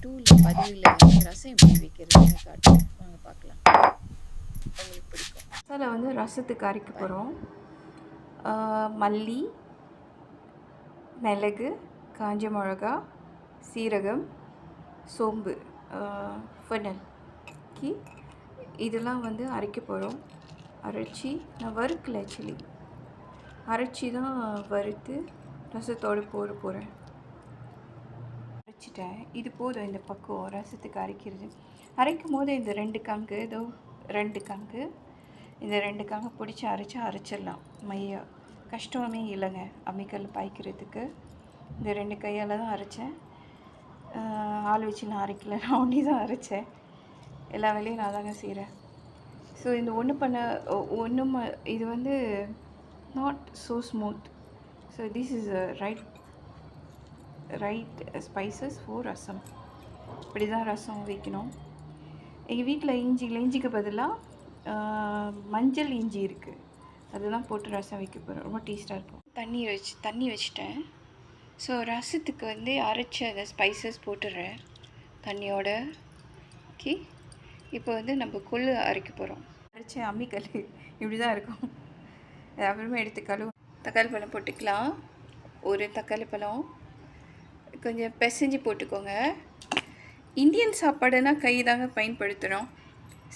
2ல பதிவுல வந்து ரசம் எப்படி வைக்கிறதுன்னு காட்டுறேன். வாங்க பார்க்கலாம். உங்களுக்கு பிடிக்கும். மசாலா வந்து ரசத்துக்கு அரைக்க பாருங்க. போகிறோம். மல்லி, மிளகு, காஞ்ச மிளகா, சீரகம், சோம்பு, ஃபெனல் இதெல்லாம் வந்து அரைக்க போகிறோம். அரைச்சி நான் வறுக்கல ஆக்சுவலி, அரைச்சி தான் வறுத்து ரசத்தோடு போட போகிறேன். அரைச்சிட்டேன். இது போதும் இந்த பக்குவம் ரசத்துக்கு அரைக்கிறது. அரைக்கும் போது இந்த 2 கங்கு இதோ 2 கங்கு இந்த 2 கங்கு பிடிச்சி அரைச்சிடலாம். மையா கஷ்டமே இல்லைங்க அம்மிக்கல் பாய்க்கிறதுக்கு. இந்த 2 கையால் தான் அரைச்சேன். ஆள் வச்சு நான் அரைக்கல, நான் ஒண்டி தான் அரைச்சேன். எல்லா வேலையும் நான் தாங்க செய்கிறேன். ஸோ இந்த இது வந்து not so smooth. So this is right spices for rasam. இப்படி தான் ரசம் வைக்கணும். எங்கள் வீட்டில் இஞ்சிக்கு பதிலாக மஞ்சள் இஞ்சி இருக்குது, அதெல்லாம் போட்டு ரசம் வைக்க போகிறோம். ரொம்ப டேஸ்ட்டாக இருக்கும். தண்ணி வச்சிட்டேன். ஸோ ரசத்துக்கு வந்து அரைச்சி அந்த ஸ்பைசஸ் போட்டுடுறேன் தண்ணியோட. ஓகே, இப்போ வந்து நம்ம கொள்ளு அரைக்க போகிறோம். அரைச்ச அம்மிக்கல் இப்படி தான் இருக்கும். அப்புறமா எடுத்து தக்காளி பழம் போட்டுக்கலாம். ஒரு தக்காளி பழம் கொஞ்சம் பிசைஞ்சு போட்டுக்கோங்க. இந்தியன் சாப்பாடுனா கை தாங்க பயன்படுத்தணும்.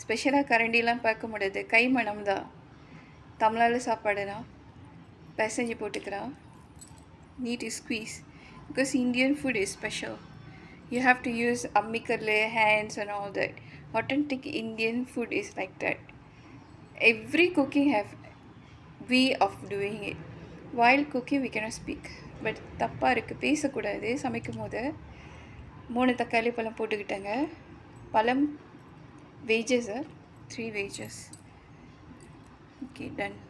ஸ்பெஷலாக கரண்டிலாம் பார்க்க முடியாது, கை மணம் தான். தமிழ்நாடு சாப்பாடுனா பிசைஞ்சு போட்டுக்கலாம். Need to squeeze because Indian food is special. You have to use ammikalle, hands and all that. Authentic Indian food is like that. Every cooking have way of doing it. While cooking we cannot speak, but தப்பாக இருக்குது, பேசக்கூடாது சமைக்கும் போது. 3 தக்காளி பழம் போட்டுக்கிட்டேங்க. பழம் veggies 3 veggies. Okay, ton.